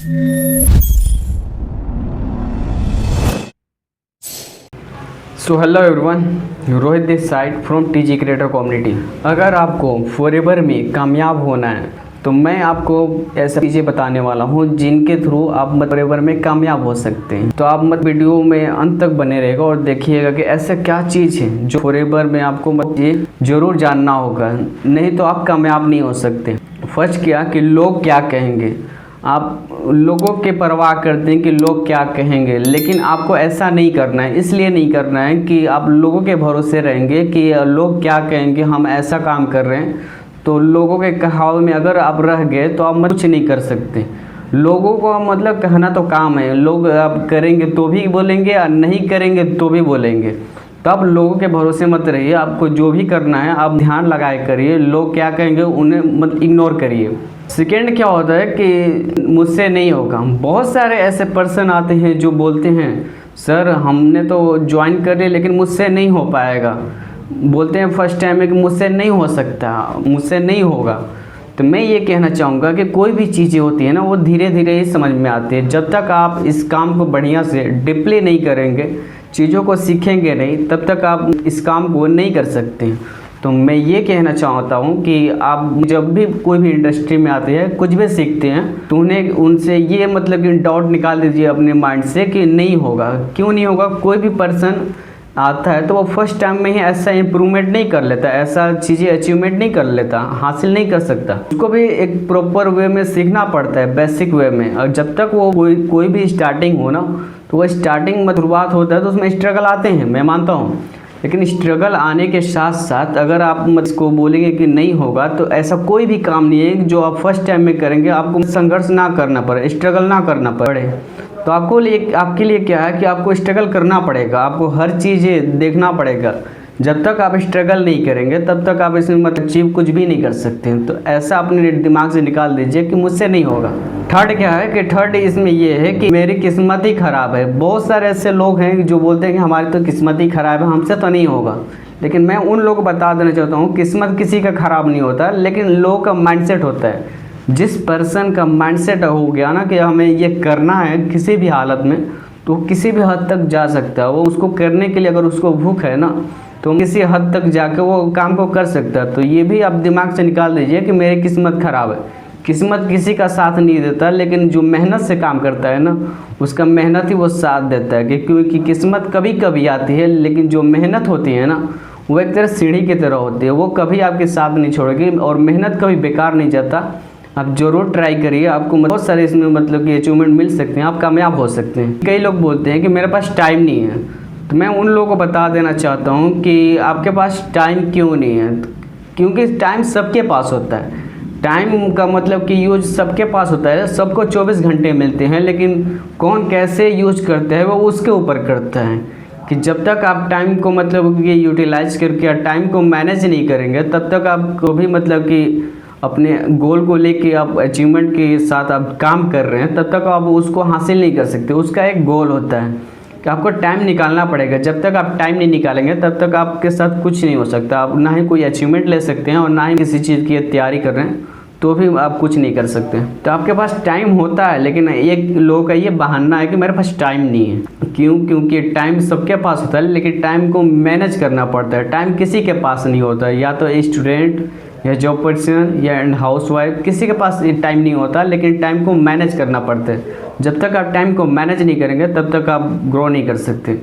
So hello everyone, Rohit this side from TG creator community. अगर आपको forever में कामयाब होना है तो मैं आपको ऐसी चीज़ें बताने वाला हूँ जिनके थ्रू आप फॉरएवर में कामयाब हो सकते हैं। तो आप वीडियो में अंत तक बने रहेगा और देखिएगा कि ऐसा क्या चीज़ है जो फॉरएवर में आपको ये ज़रूर जानना होगा, नहीं तो आप कामयाब नहीं हो सकते। फर्स्ट क्या कि लोग क्या कहेंगे। आप लोगों के परवाह करते हैं कि लोग क्या कहेंगे, लेकिन आपको ऐसा नहीं करना है। इसलिए नहीं करना है कि आप लोगों के भरोसे रहेंगे कि लोग क्या कहेंगे, हम ऐसा काम कर रहे हैं। तो लोगों के कहाव में अगर आप रह गए तो आप कुछ नहीं कर सकते। लोगों को मतलब कहना तो काम है, लोग आप करेंगे तो भी बोलेंगे और नहीं करेंगे तो भी बोलेंगे। तो आप लोगों के भरोसे मत रहिए। आपको जो भी करना है आप ध्यान लगाए करिए, लोग क्या कहेंगे उन्हें मत इग्नोर करिए। सेकेंड क्या होता है कि मुझसे नहीं होगा। बहुत सारे ऐसे पर्सन आते हैं जो बोलते हैं सर हमने तो ज्वाइन कर लिया लेकिन मुझसे नहीं हो पाएगा। बोलते हैं फर्स्ट टाइम में कि मुझसे नहीं हो सकता, मुझसे नहीं होगा। तो मैं ये कहना चाहूँगा कि कोई भी चीज़ें होती है ना वो धीरे धीरे ही समझ में आती है। जब तक आप इस काम को बढ़िया से डीपली नहीं करेंगे, चीज़ों को सीखेंगे नहीं, तब तक आप इस काम को नहीं कर सकते। तो मैं ये कहना चाहता हूँ कि आप जब भी कोई भी इंडस्ट्री में आते हैं, कुछ भी सीखते हैं, तो उन्हें उनसे ये मतलब कि डाउट निकाल दीजिए अपने माइंड से कि नहीं होगा। क्यों नहीं होगा? कोई भी पर्सन आता है तो वो फर्स्ट टाइम में ही ऐसा इम्प्रूवमेंट नहीं कर लेता, ऐसा चीज़ें अचीवमेंट नहीं कर लेता, हासिल नहीं कर सकता। उसको भी एक प्रॉपर वे में सीखना पड़ता है, बेसिक वे में। और जब तक वो कोई भी स्टार्टिंग हो ना, तो वो स्टार्टिंग में शुरुआत होता है तो उसमें स्ट्रगल आते हैं, मैं मानता हूँ। लेकिन स्ट्रगल आने के साथ साथ अगर आप मुझको बोलेंगे कि नहीं होगा, तो ऐसा कोई भी काम नहीं है जो आप फर्स्ट टाइम में करेंगे आपको संघर्ष ना करना पड़े, स्ट्रगल ना करना पड़े। तो आपके लिए क्या है कि आपको स्ट्रगल करना पड़ेगा, आपको हर चीज़ देखना पड़ेगा। जब तक आप स्ट्रगल नहीं करेंगे तब तक आप इसमें मतलब अचीव कुछ भी नहीं कर सकते। तो ऐसा अपने दिमाग से निकाल दीजिए कि मुझसे नहीं होगा। थर्ड क्या है कि थर्ड इसमें ये है कि मेरी किस्मत ही ख़राब है। बहुत सारे ऐसे लोग हैं जो बोलते हैं कि हमारी तो किस्मत ही ख़राब है, हमसे तो नहीं होगा। लेकिन मैं उन लोगों को बता देना चाहता हूँ किस्मत किसी का ख़राब नहीं होता, लेकिन लोगों का माइंडसेट होता है। जिस पर्सन का माइंडसेट हो गया ना कि हमें ये करना है किसी भी हालत में, तो किसी भी हद तक जा सकता है। वो उसको करने के लिए अगर उसको भूख है ना, तो किसी हद तक जाके वो काम को कर सकता है। तो ये भी आप दिमाग से निकाल दीजिए कि मेरी किस्मत ख़राब है। किस्मत किसी का साथ नहीं देता, लेकिन जो मेहनत से काम करता है ना, उसका मेहनत ही वो साथ देता है। क्योंकि किस्मत कभी कभी आती है, लेकिन जो मेहनत होती है ना, वो एक तरह सीढ़ी की तरह होती है, वो कभी आपके साथ नहीं छोड़ेगी। और मेहनत कभी बेकार नहीं जाता। आप ज़रूर ट्राई करिए, आपको बहुत सारे इसमें मतलब कि अचीवमेंट मिल सकते हैं, आप कामयाब हो सकते हैं। कई लोग बोलते हैं कि मेरे पास टाइम नहीं है, तो मैं उन लोगों को बता देना चाहता हूँ कि आपके पास टाइम क्यों नहीं है। क्योंकि टाइम सबके पास होता है। टाइम का मतलब कि यूज सबके पास होता है, सबको 24 घंटे मिलते हैं, लेकिन कौन कैसे यूज करते हैं वो उसके ऊपर करता है। कि जब तक आप टाइम को मतलब कि यूटिलाइज करके टाइम को मैनेज नहीं करेंगे, तब तक आपको भी मतलब कि अपने गोल को लेके आप अचीवमेंट के साथ आप काम कर रहे हैं, तब तक आप उसको हासिल नहीं कर सकते। उसका एक गोल होता है कि आपको टाइम निकालना पड़ेगा। जब तक आप टाइम नहीं निकालेंगे तब तक आपके साथ कुछ नहीं हो सकता। आप ना ही कोई अचीवमेंट ले सकते हैं और ना ही किसी चीज़ की तैयारी कर रहे हैं तो भी आप कुछ नहीं कर सकते। तो आपके पास टाइम होता है, लेकिन एक लोगों का ये बहाना है कि मेरे पास टाइम नहीं है। क्यों? क्योंकि टाइम सबके पास होता है, लेकिन टाइम को मैनेज करना पड़ता है। टाइम किसी के पास नहीं होता है, या तो स्टूडेंट या जॉब पर्सन या हाउसवाइफ, किसी के पास टाइम नहीं होता, लेकिन टाइम को मैनेज करना पड़ता है। जब तक आप टाइम को मैनेज नहीं करेंगे तब तक आप ग्रो नहीं कर सकते।